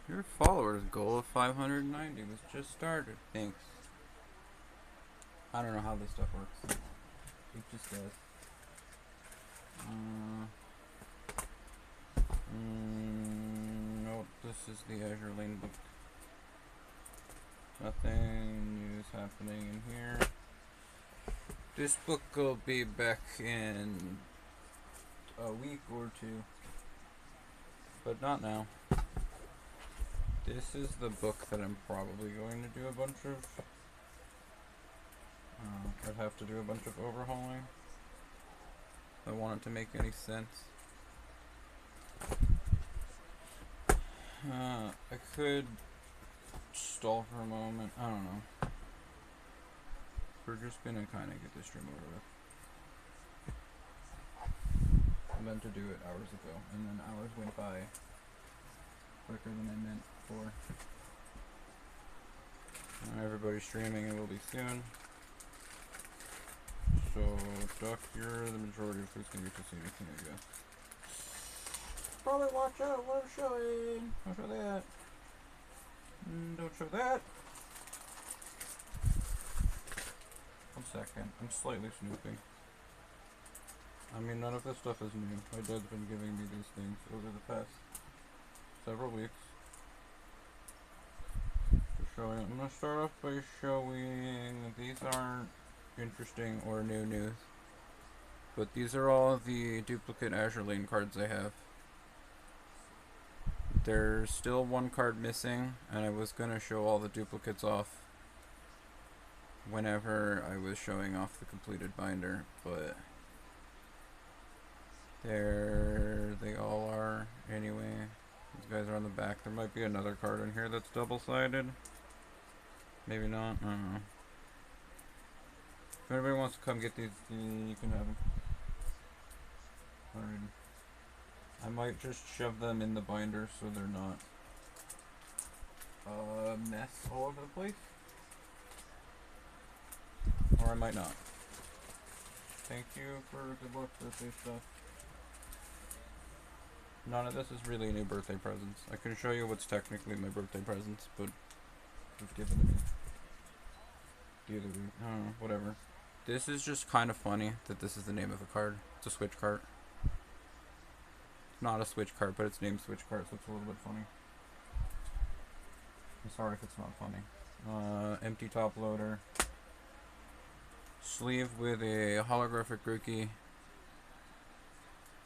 Your followers goal of 590 was just started. Thanks. I don't know how this stuff works. It just does. Nope, this is the Azure Lane book. Nothing new is happening in here. This book will be back in a week or two, but not now. This is the book that I'm probably going to do a bunch of. I'd have to do a bunch of overhauling. I want it to make any sense. I could stall for a moment. I don't know. We're just gonna kind of get this stream over with. I meant to do it hours ago, and then hours went by quicker than I meant for. Everybody's streaming, it will be soon. So, Duck, you're the majority of who's gonna get to see anything, I guess. Probably watch out, what I'm showing. Don't show that. Don't show that. 1 second, I'm slightly snooping. I mean, none of this stuff is new. My dad's been giving me these things over the past several weeks. I'm gonna start off by showing these aren't interesting or new news, but these are all the duplicate Azure Lane cards I have. There's still one card missing, and I was gonna show all the duplicates off whenever I was showing off the completed binder, but there they all are anyway. These guys are on the back. There might be another card in here that's double-sided. Maybe not. I don't know. If anybody wants to come get these, you can have them. Alright. I might just shove them in the binder so they're not a mess all over the place. Or I might not. Thank you for good luck birthday stuff. None of this is really new birthday presents. I can show you what's technically my birthday presents, but it was given to me the other week. I don't know, whatever. This is just kind of funny that this is the name of the card. It's a switch cart. It's not a switch cart, but it's named switch cart, so it's a little bit funny. I'm sorry if it's not funny. Empty top loader. Sleeve with a holographic rookie,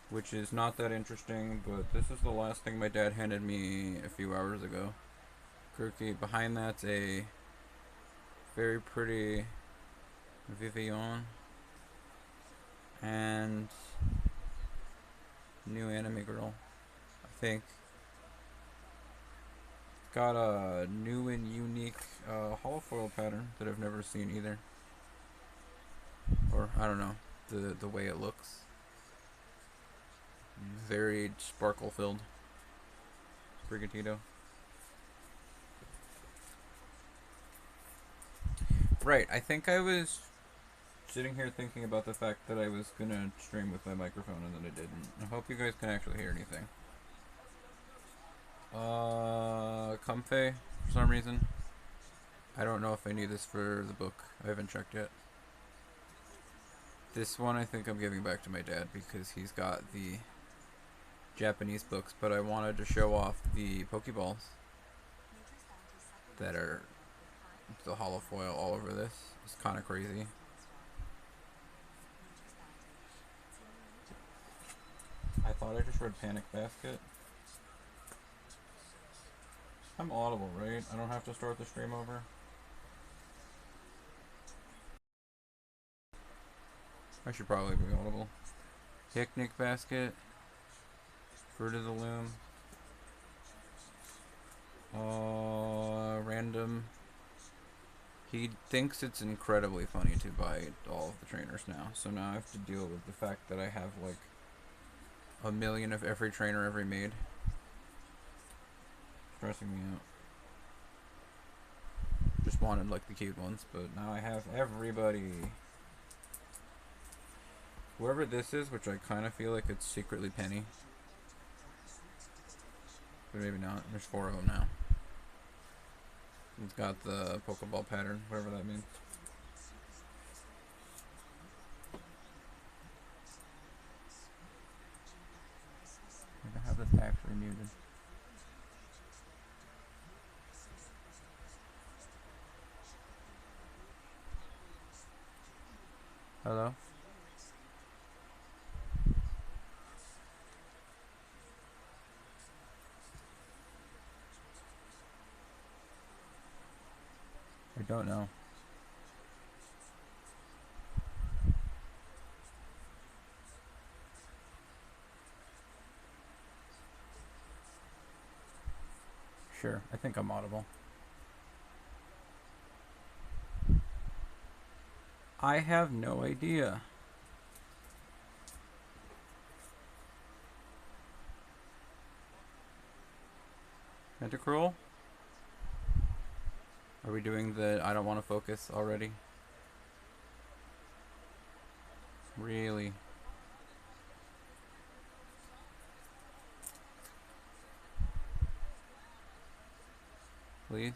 which is not that interesting, but this is the last thing my dad handed me a few hours ago. Rookie. Behind that's a very pretty Vivian and new anime girl, I think. Got a new and unique holofoil pattern that I've never seen either. Or, I don't know, the way it looks. Very sparkle filled. Brigatito. Right, I think I was sitting here thinking about the fact that I was gonna stream with my microphone and then I didn't. I hope you guys can actually hear anything. Comfey, for some reason. I don't know if I need this for the book. I haven't checked yet. This one I think I'm giving back to my dad because he's got the Japanese books, but I wanted to show off the Pokeballs that are the holofoil all over this. It's kind of crazy. I thought I just read Panic Basket. I'm audible, right? I don't have to start the stream over. I should probably be audible. Picnic Basket. Fruit of the Loom. Random. He thinks it's incredibly funny to buy all of the trainers now. So now I have to deal with the fact that I have like a million of every trainer ever made. Stressing me out. Just wanted like the cute ones, but now I have everybody. Whoever this is, which I kind of feel like it's secretly Penny. but maybe not. There's 4 of them now. It's got the Pokeball pattern, whatever that means. I have this actually muted. Hello? I don't know. Sure, I think I'm audible. I have no idea. Pentacruel? Are we doing the I don't want to focus already? Really? Please?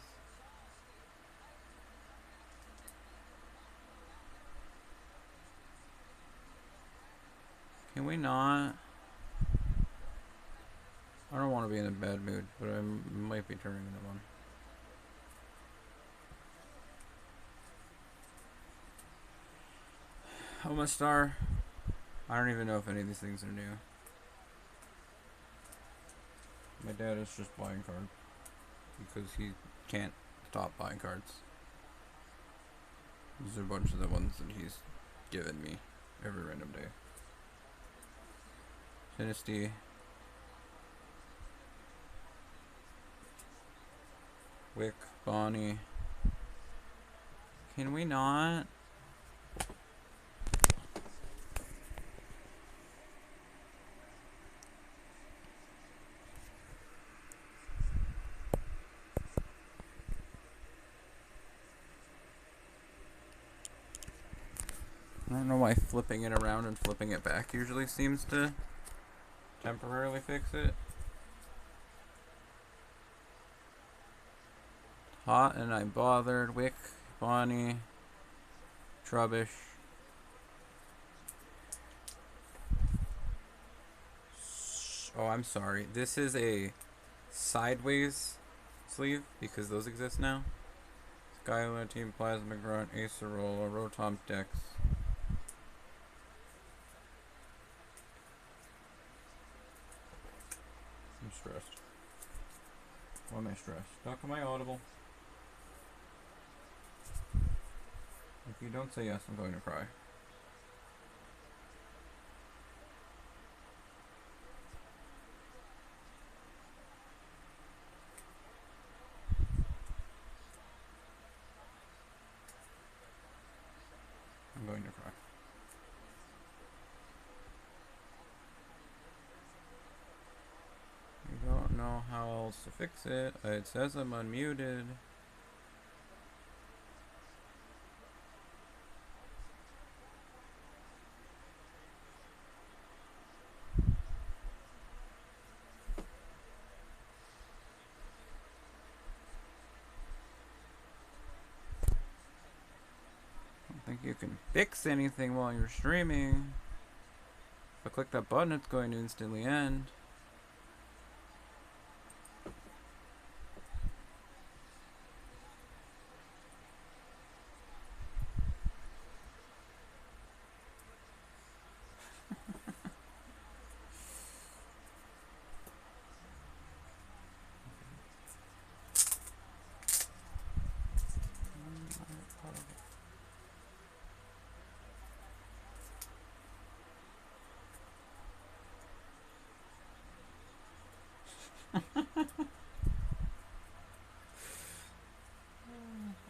Can we not? I don't want to be in a bad mood, but I might be turning into one. I'm a star. I don't even know if any of these things are new. My dad is just buying cards because he can't stop buying cards. These are a bunch of the ones that he's given me every random day. Dynasty. Wick, Bonnie. Can we not? I don't know why flipping it around and flipping it back usually seems to temporarily fix it. Hot and I'm bothered. Wick, Bonnie, Trubbish. Oh, I'm sorry. This is a sideways sleeve because those exist now. Skyla, Team Plasma Grunt, Acerola, Rotom Dex. I'm stressed. Why am I stressed? Doc, am I audible? If you don't say yes, I'm going to cry. I'm going to cry. I don't know how else to fix it. It says I'm unmuted. I don't think you can fix anything while you're streaming. If I click that button, it's going to instantly end.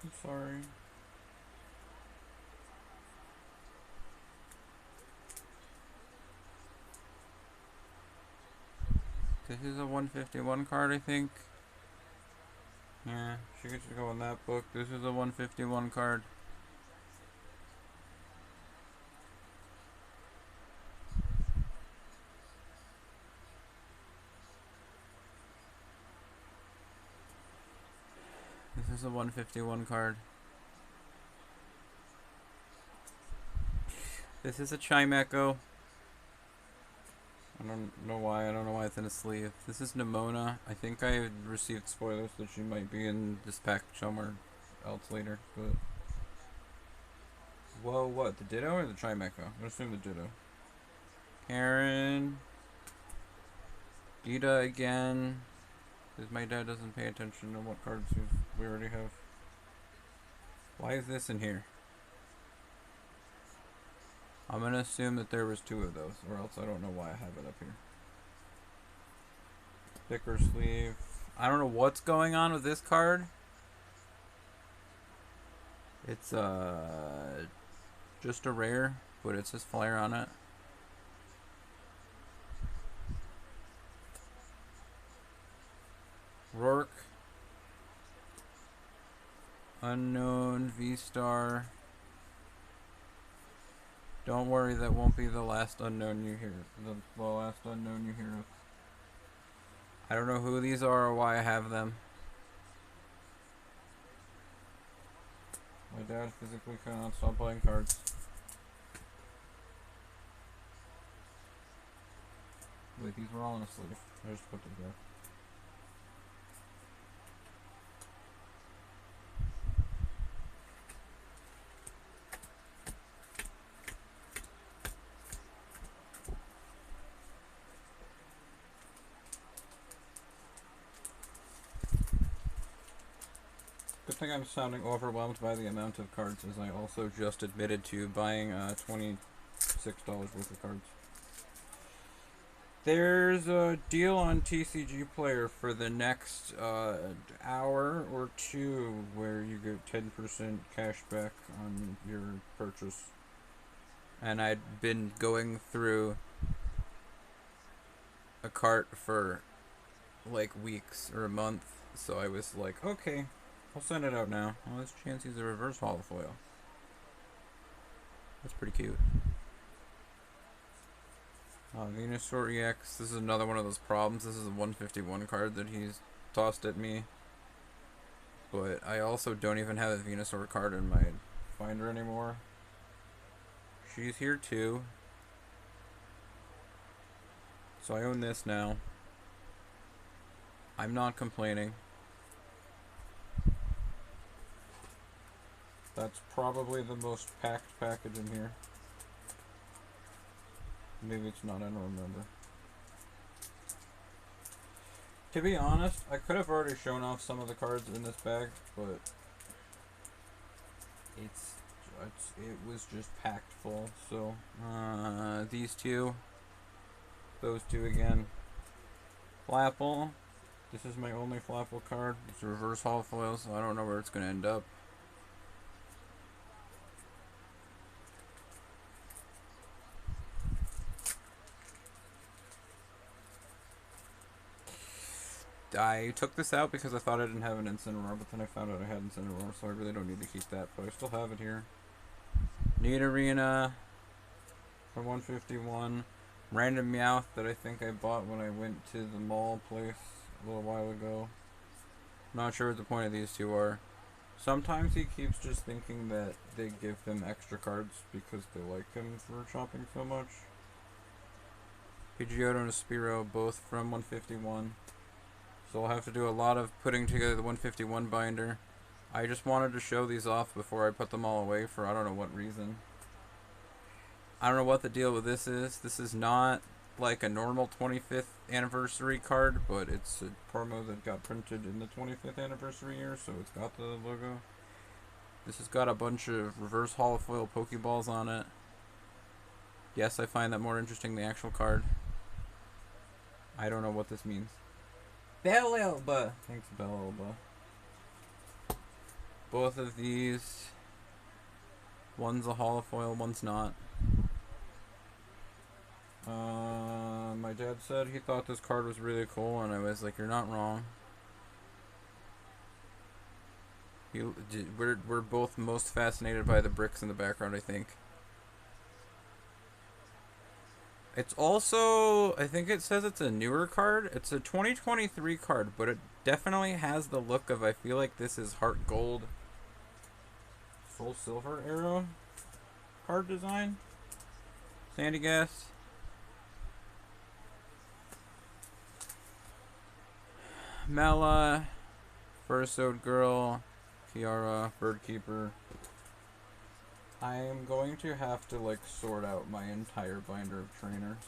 I'm sorry. This is a 151 card, I think. Yeah, she could just go in that book. This is a 151 card. This is a 151 card. This is a Chime Echo. I don't know why. I don't know why it's in a sleeve. This is Nimona. I think I received spoilers that she might be in this pack somewhere else later. But whoa, what? The Ditto or the Chime Echo? I'm gonna assume the Ditto. Karen. Gita again. Because my dad doesn't pay attention to what cards we already have. Why is this in here? I'm gonna assume that there was 2 of those, or else I don't know why I have it up here. Thicker sleeve. I don't know what's going on with this card. It's just a rare, but it says flare on it. Rourke. Unknown V-Star. Don't worry, that won't be the last unknown you hear. The last unknown you hear of. I don't know who these are or why I have them. My dad physically cannot stop playing cards. Wait, these were all in a sleeve. I just put them there. Good thing I'm sounding overwhelmed by the amount of cards, as I also just admitted to buying $26 worth of cards. There's a deal on TCG Player for the next hour or 2 where you get 10% cash back on your purchase. And I'd been going through a cart for like weeks or a month, so I was like, okay, I'll send it out now. Oh, there's a chance he's a reverse holofoil. That's pretty cute. Venusaur EX. This is another one of those problems. This is a 151 card that he's tossed at me. But I also don't even have a Venusaur card in my finder anymore. She's here too. So I own this now. I'm not complaining. That's probably the most packed package in here. Maybe it's not, I don't remember. To be honest, I could have already shown off some of the cards in this bag, but it was just packed full. So these 2, those 2 again. Flapple. This is my only Flapple card. It's a reverse holofoil, so I don't know where it's going to end up. I took this out because I thought I didn't have an Incineroar, but then I found out I had Incineroar, so I really don't need to keep that, but I still have it here. Need Arena for 151. Random Meowth that I think I bought when I went to the mall place a little while ago. Not sure what the point of these 2 are. Sometimes he keeps just thinking that they give him extra cards because they like him for shopping so much. Pidgeotto and Spearow, both from 151. So I'll have to do a lot of putting together the 151 binder. I just wanted to show these off before I put them all away for I don't know what reason. I don't know what the deal with this is. This is not like a normal 25th anniversary card, but it's a promo that got printed in the 25th anniversary year, so it's got the logo. This has got a bunch of reverse holofoil Pokeballs on it. Yes, I find that more interesting than the actual card. I don't know what this means. Bellelba! Thanks, Bellelba. Both of these. One's a holofoil, one's not. My dad said he thought this card was really cool, and I was like, you're not wrong. We're both most fascinated by the bricks in the background, I think. It's also, I think it says it's a newer card. It's a 2023 card, but it definitely has the look of, I feel like this is Heart Gold, Soul Silver era card design. Sandy Gas. Mela, First Ode Girl, Kiara, Birdkeeper. I am going to have to like sort out my entire binder of trainers.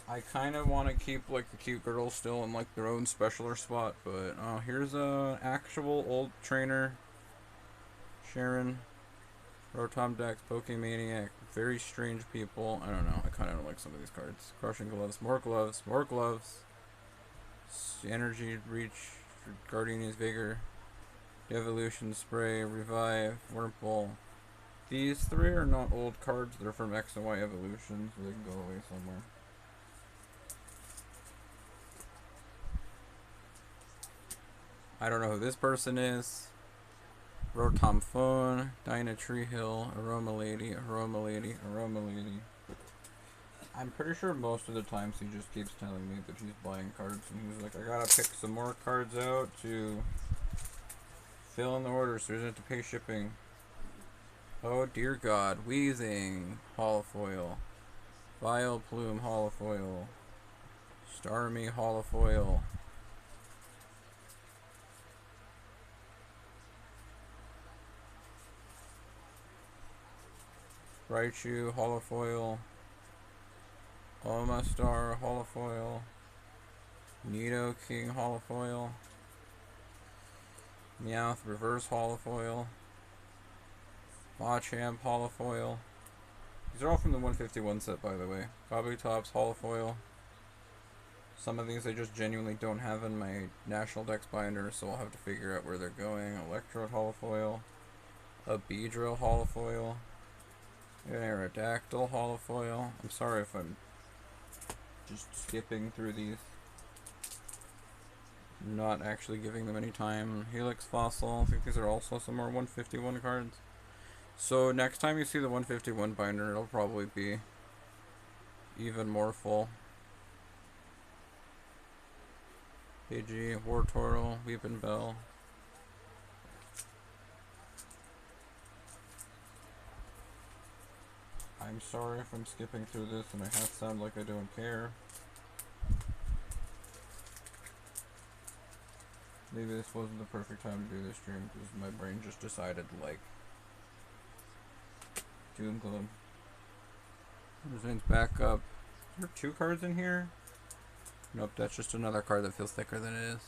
I kind of want to keep like the cute girls still in like their own specialer spot, but here's a actual old trainer. Sharon, Rotom Dex, Pokemaniac, very strange people. I don't know. I kind of don't like some of these cards. Crushing Gloves, more gloves, more gloves. Energy Reach, Guardian's Vigor, Evolution Spray, Revive, Wurmple. These three are not old cards. They're from X and Y Evolution, so they can go away somewhere. I don't know who this person is. Rotom Phone, Dinah Treehill, Aroma Lady, Aroma Lady, Aroma Lady. I'm pretty sure most of the times he just keeps telling me that he's buying cards, and he's like, I gotta pick some more cards out to fill in the order so he doesn't have to pay shipping. Oh dear God, Wheezing, Holofoil, Vileplume, Holofoil, Starmie, Holofoil. Raichu, Holofoil, Omastar, Holofoil, Nidoking, Holofoil, Meowth, Reverse Holofoil, Machamp, Holofoil. These are all from the 151 set, by the way. Kabutops, Holofoil. Some of these I just genuinely don't have in my National Dex binder, so I'll have to figure out where they're going. Electrode, Holofoil, a Beedrill, Holofoil, an Aerodactyl, Holofoil. I'm sorry if I'm just skipping through these, not actually giving them any time. Helix Fossil. I think these are also some more 151 cards. So next time you see the 151 binder, it'll probably be even more full. Pidgey, Wartortle, Weeping Bell. I'm sorry if I'm skipping through this and I have to sound like I don't care. Maybe this wasn't the perfect time to do this stream because my brain just decided like Doom Gloom. Resigns back up. Are there 2 cards in here? Nope, that's just another card that feels thicker than it is.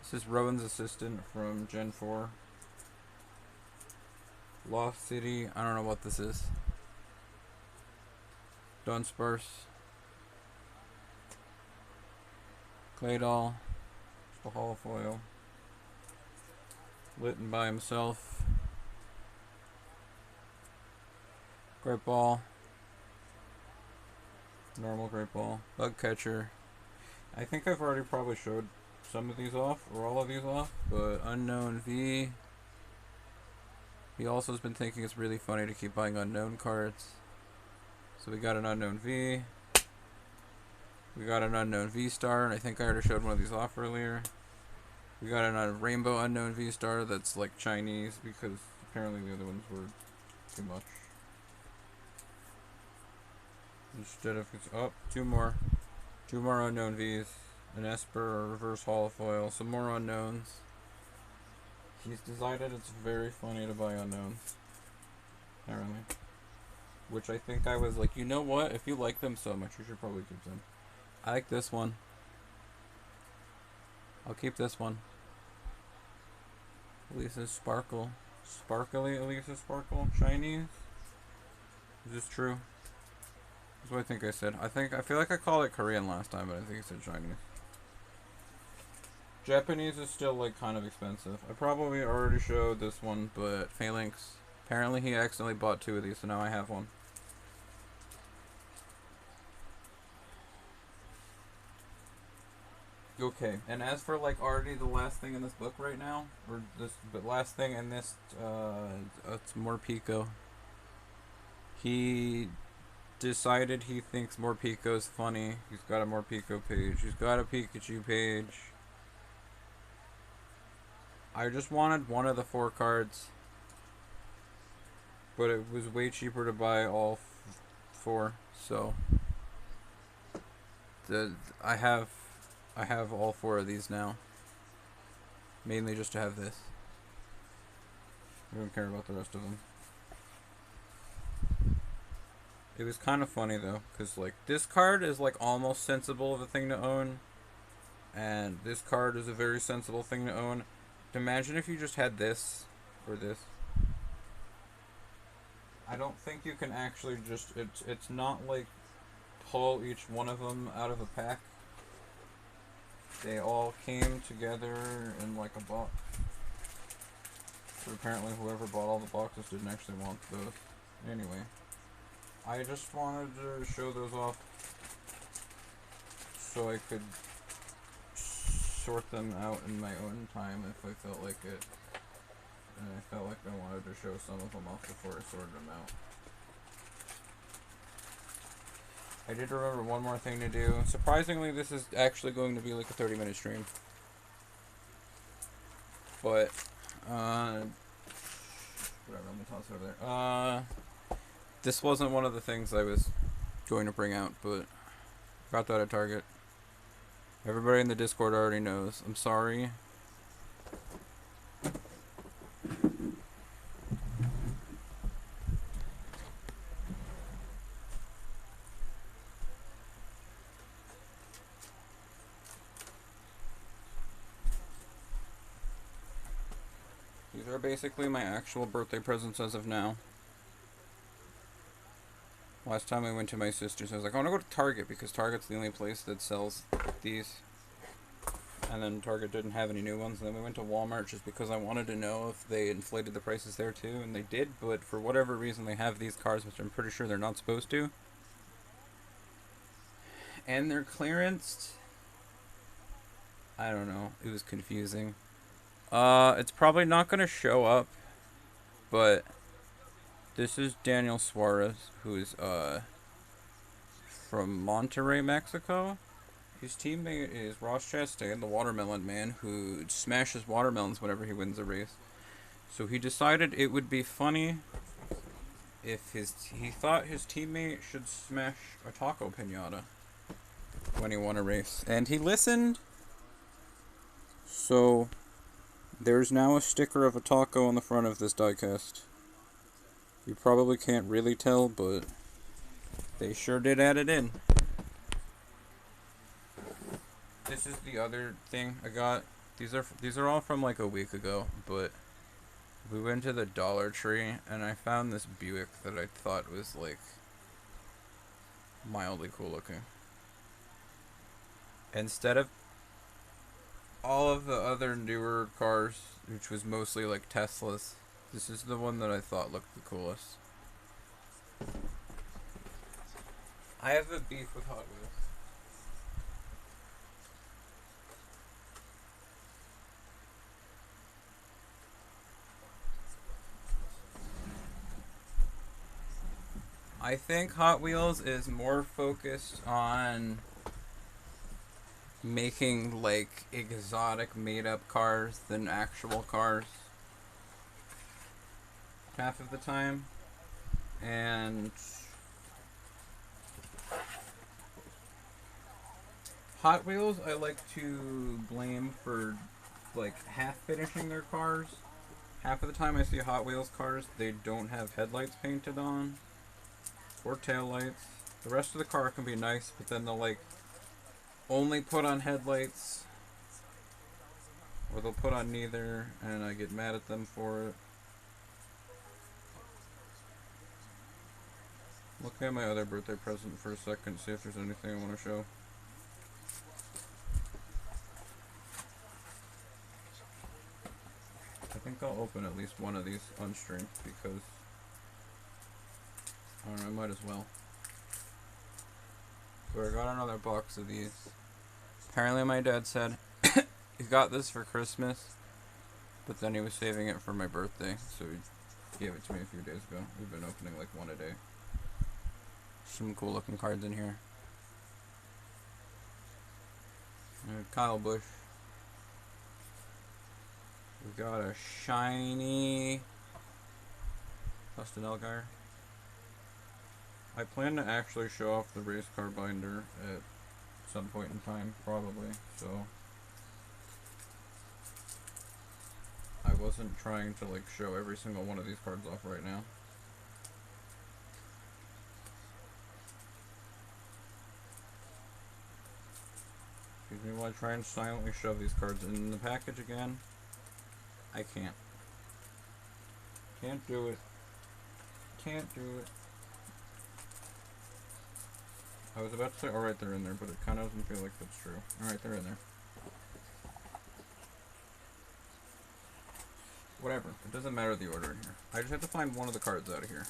This is Rowan's Assistant from Gen 4. Lost City. I don't know what this is. Dunsparce. Claydol. Just a holofoil. Litten by himself. Great Ball. Normal Great Ball. Bug Catcher. I think I've already probably showed some of these off, or all of these off, but Unknown V. He also has been thinking it's really funny to keep buying unknown cards. So we got an Unknown V. We got an Unknown V-Star, and I think I already showed one of these off earlier. We got a Rainbow Unknown V-Star that's like Chinese, because apparently the other ones were too much. Instead of, oh, 2 more. 2 more Unknown Vs. An Esper, a Reverse Holofoil, some more unknowns. He's decided it's very funny to buy unknowns. Apparently. Which I think I was like, you know what? If you like them so much, you should probably keep them. I like this one. I'll keep this one. Elisa's Sparkle. Sparkly Elisa Sparkle. Chinese. Is this true? That's what I think I said. I feel like I called it Korean last time, but I think I said Chinese. Japanese is still like kind of expensive. I probably already showed this one, but Phalanx. Apparently he accidentally bought 2 of these, so now I have one. Okay, and as for like already the last thing in this book right now, or this, but last thing in this, it's more Pico. He decided he thinks More Pico's funny. He's got a More Pico page. He's got a Pikachu page. I just wanted one of the 4 cards, but it was way cheaper to buy all 4. So I have all 4 of these now. Mainly just to have this. I don't care about the rest of them. It was kind of funny though, because like this card is like almost sensible of a thing to own, and this card is a very sensible thing to own. Imagine if you just had this or this. I don't think you can actually just, it's not like pull each one of them out of a pack. They all came together in like a box. So apparently whoever bought all the boxes didn't actually want those. Anyway, I just wanted to show those off so I could sort them out in my own time if I felt like it. And I felt like I wanted to show some of them off before I sorted them out. I did remember one more thing to do. Surprisingly, this is actually going to be like a 30-minute stream. But, whatever, I'm gonna toss it over there. This wasn't one of the things I was going to bring out, but got that at Target. Everybody in the Discord already knows. I'm sorry. These are basically my actual birthday presents as of now. Last time I went to my sister's, I was like, I want to go to Target because Target's the only place that sells these. And then Target didn't have any new ones. And then we went to Walmart just because I wanted to know if they inflated the prices there too. And they did, but for whatever reason they have these cars, which I'm pretty sure they're not supposed to. And they're clearanced. I don't know. It was confusing. It's probably not going to show up, but this is Daniel Suarez, who is, from Monterrey, Mexico. His teammate is Ross Chastain, the watermelon man, who smashes watermelons whenever he wins a race. So he decided it would be funny if he thought his teammate should smash a taco piñata when he won a race. And he listened. So there's now a sticker of a taco on the front of this diecast. You probably can't really tell, but they sure did add it in. This is the other thing I got. These are all from like a week ago, but we went to the Dollar Tree and I found this Buick that I thought was like mildly cool looking. Instead of all of the other newer cars, which was mostly like Teslas, this is the one that I thought looked the coolest. I have a beef with Hot Wheels. I think Hot Wheels is more focused on making like exotic made up cars than actual cars half of the time. And Hot Wheels I like to blame for like half finishing their cars. Half of the time I see Hot Wheels cars, they don't have headlights painted on or tail lights. The rest of the car can be nice, but then they'll like only put on headlights, or they'll put on neither, and I get mad at them for it. Look at my other birthday present for a second, see if there's anything I want to show. I think I'll open at least one of these on stream because I don't know, I might as well. So I got another box of these. Apparently my dad said he got this for Christmas, but then he was saving it for my birthday, so he gave it to me a few days ago. We've been opening like one a day. Some cool looking cards in here. Kyle Busch. We've got a shiny Dustin Elgar. I plan to actually show off the race car binder at some point in time, probably, so I wasn't trying to like show every single one of these cards off right now. Excuse me while I try and silently shove these cards in the package again. I can't. Can't do it. Can't do it. I was about to say, alright, they're in there, but it kind of doesn't feel like that's true. Alright, they're in there. Whatever. It doesn't matter the order in here. I just have to find one of the cards out of here.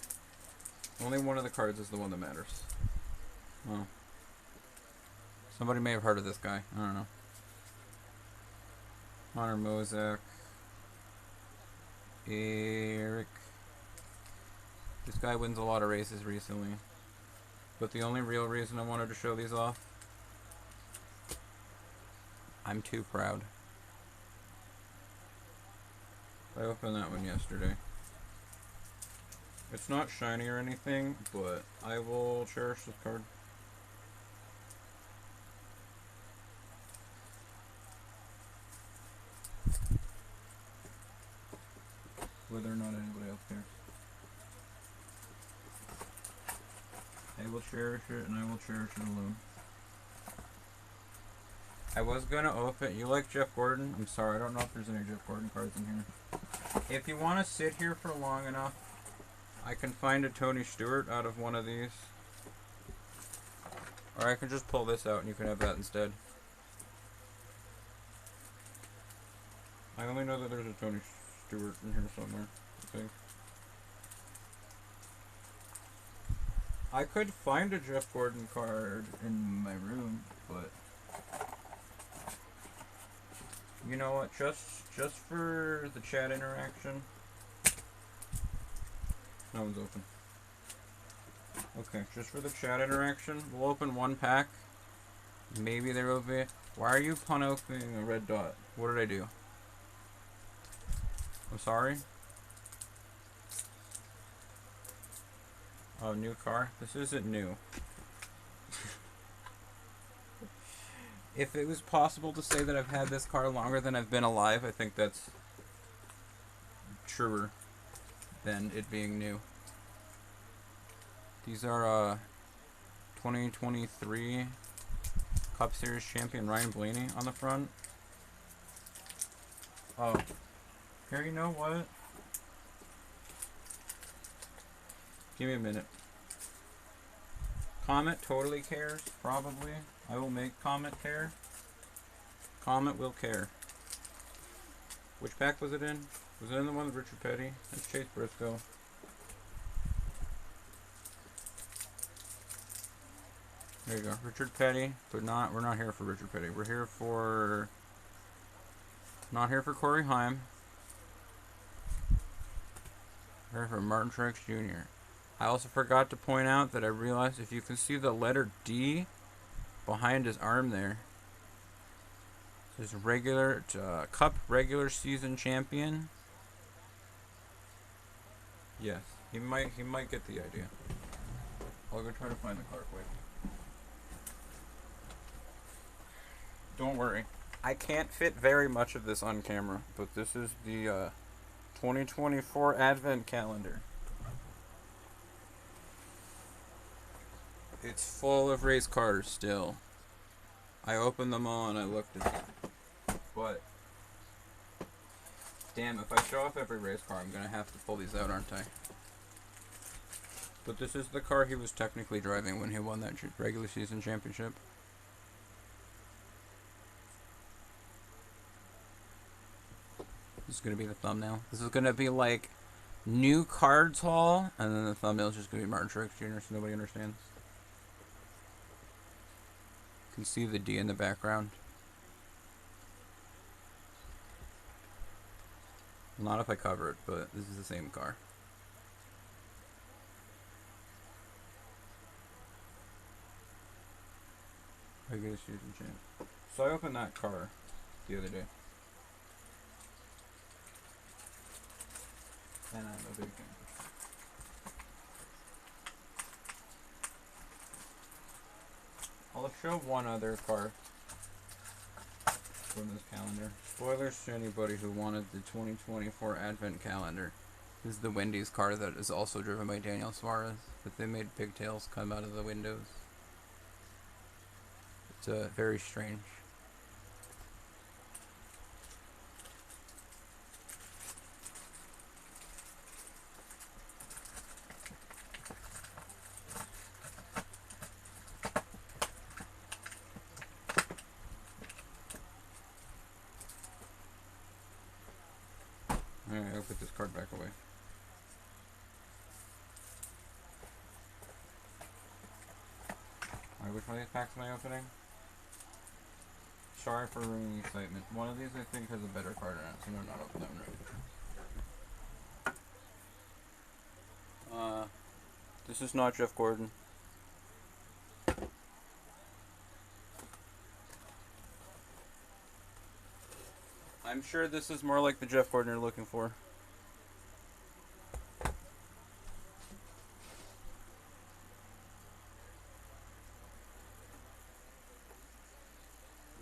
Only one of the cards is the one that matters. Well, somebody may have heard of this guy. I don't know. Hunter Mozak. Eric. This guy wins a lot of races recently. But the only real reason I wanted to show these off, I'm too proud. I opened that one yesterday. It's not shiny or anything, but I will cherish this card. Whether or not anybody else cares. I will cherish it, and I will cherish it alone. I was gonna open. You like Jeff Gordon? I'm sorry, I don't know if there's any Jeff Gordon cards in here. If you want to sit here for long enough, I can find a Tony Stewart out of one of these. Or I can just pull this out and you can have that instead. I only know that there's a Tony Stewart in here somewhere, I think. I could find a Jeff Gordon card in my room, but you know what? Just for the chat interaction. No one's open. Okay, just for the chat interaction, we'll open one pack. Maybe there will be. Why are you pun opening a red dot? What did I do? I'm sorry. Oh, new car? This isn't new. If it was possible to say that I've had this car longer than I've been alive, I think that's truer than it being new. These are 2023 Cup Series champion Ryan Blaney on the front. Oh, here, you know what? Give me a minute. Comet totally cares, probably. I will make Comet care. Comet will care. Which pack was it in? Was it in the one with Richard Petty? That's Chase Briscoe. There you go, Richard Petty, but we're not here for Richard Petty. We're here for, not here for Corey Haim. We're here for Martin Truex Jr. I also forgot to point out that I realized if you can see the letter D behind his arm there, it says regular Cup regular season champion. Yes, he might get the idea. I'll go try to find the car quick. Don't worry, I can't fit very much of this on camera, but this is the 2024 Advent calendar. It's full of race cars still. I opened them all and I looked at them. But damn, if I show off every race car, I'm gonna have to pull these out, aren't I? But this is the car he was technically driving when he won that regular season championship. This is gonna be the thumbnail. This is gonna be like new cards haul, and then the thumbnail is just gonna be Martin Truex Jr. so nobody understands. You can see the D in the background. Not if I cover it, but this is the same car. I guess you can change. So I opened that car the other day. And I'm a big fan. I'll show one other car from this calendar. Spoilers to anybody who wanted the 2024 Advent calendar. This is the Wendy's car that is also driven by Daniel Suarez, but they made pigtails come out of the windows. It's very strange. Alright, I'll put this card back away. Alright, which one of these packs am I opening? Sorry for ruining the excitement. One of these I think has a better card in it, so no, not open that one right. This is not Jeff Gordon. I'm sure this is more like the Jeff Gordon you're looking for.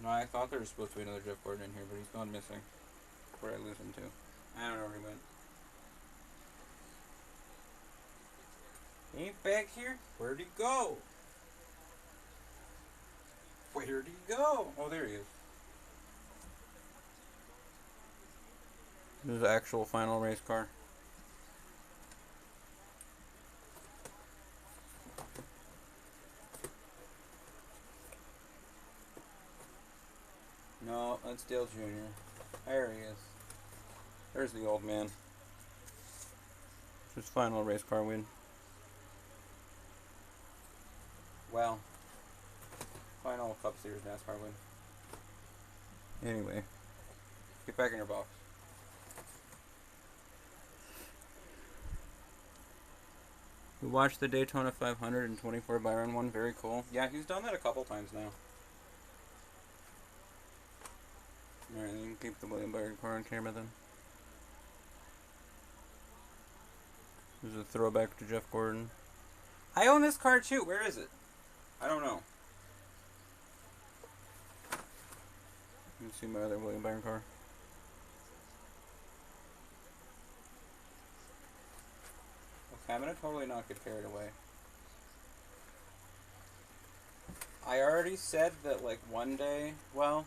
No, I thought there was supposed to be another Jeff Gordon in here, but he's gone missing. Where'd I lose him to? I don't know where he went. He ain't back here? Where'd he go? Where'd he go? Oh, there he is. This is the actual final race car. No, that's Dale Jr. There he is. There's the old man. Just final race car win. Well, final Cup Series NASCAR win. Anyway, get back in your box. We watched the Daytona 500 and 24 Byron one. Very cool. Yeah, he's done that a couple times now. Alright, you can keep the William Byron car on camera then. There's a throwback to Jeff Gordon. I own this car too. Where is it? I don't know. You can see my other William Byron car. Okay, I'm gonna totally not get carried away. I already said that, like, one day, well,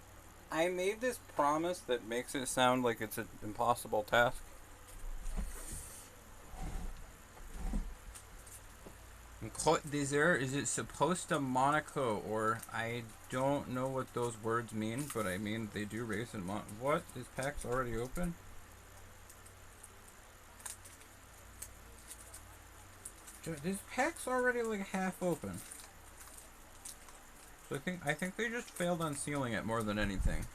I made this promise that makes it sound like it's an impossible task. Is it supposed to Monaco, or I don't know what those words mean, but I mean they do race in What? This pack's already open? This pack's already like half open. So I think they just failed on sealing it more than anything.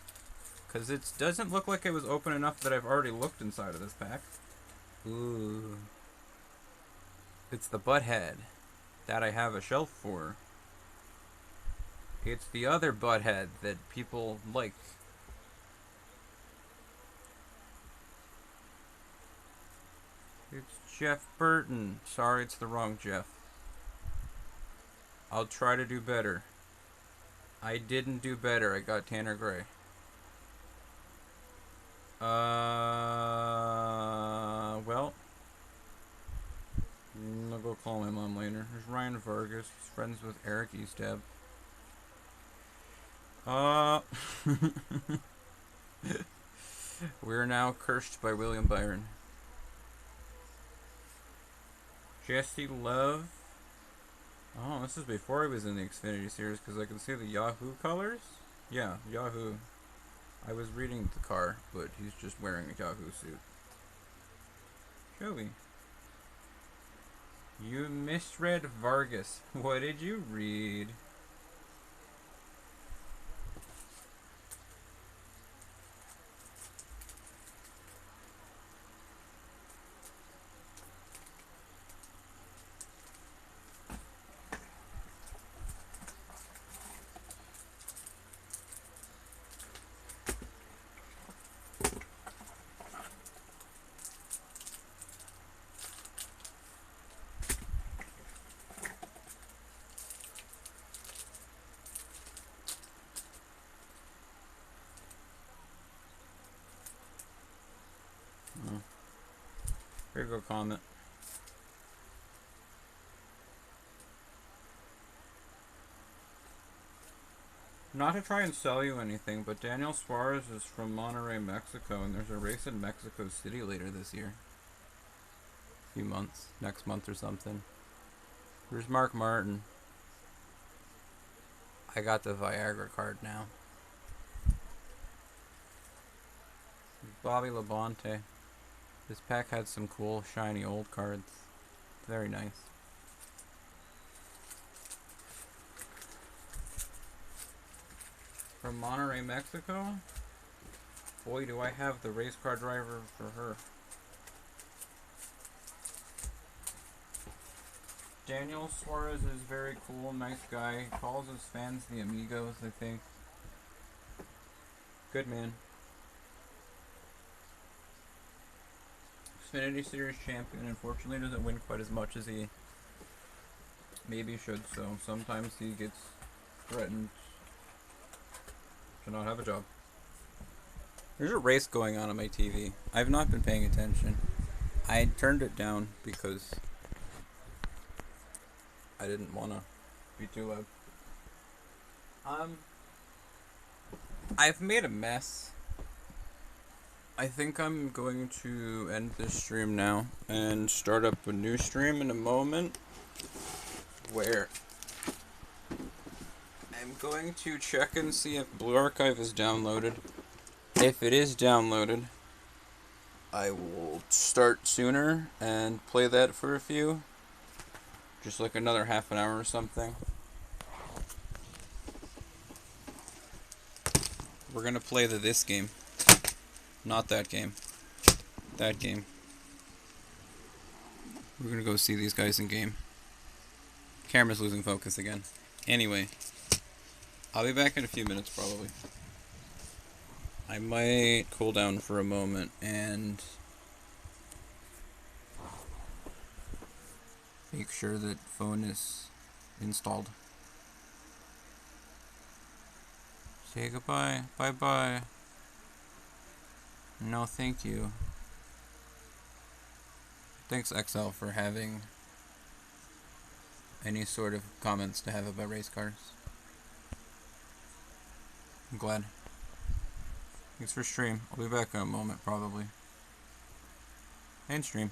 Cause it doesn't look like it was open enough that I've already looked inside of this pack. Ooh. It's the Butthead that I have a shelf for. It's the other Butthead that people like. It's Jeff Burton. Sorry, it's the wrong Jeff. I'll try to do better. I didn't do better. I got Tanner Gray. Well, I'll go call my mom later. There's Ryan Vargas. He's friends with Eric Eastab. We're now cursed by William Byron. Jesse Love. Oh, this is before he was in the Xfinity series, because I can see the Yahoo colors. Yeah, Yahoo. I was reading the car, but he's just wearing a Yahoo suit. Joey. You misread Vargas. What did you read? Oh. Here you go, comment. Not to try and sell you anything, but Daniel Suarez is from Monterrey, Mexico, and there's a race in Mexico City later this year. A few months. Next month or something. Here's Mark Martin. I got the Viagra card now. Bobby Labonte. This pack had some cool, shiny old cards. Very nice. From Monterrey, Mexico? Boy, do I have the race car driver for her. Daniel Suarez is very cool, nice guy. Calls his fans the amigos, I think. Good man. Xfinity Series champion. Unfortunately doesn't win quite as much as he maybe should, so sometimes he gets threatened to not have a job. There's a race going on my TV. I've not been paying attention. I turned it down because I didn't want to be too loud. I've made a mess. I think I'm going to end this stream now and start up a new stream in a moment where I'm going to check and see if Blue Archive is downloaded. If it is downloaded, I will start sooner and play that for a few. Just like another half an hour or something. We're gonna play this game. Not that game. That game. We're gonna go see these guys in game. Camera's losing focus again. Anyway. I'll be back in a few minutes probably. I might cool down for a moment and make sure that phone is installed. Say goodbye. Bye-bye. No, thank you. Thanks, XL, for having any sort of comments to have about race cars. I'm glad. Thanks for stream. I'll be back in a moment, probably. And stream.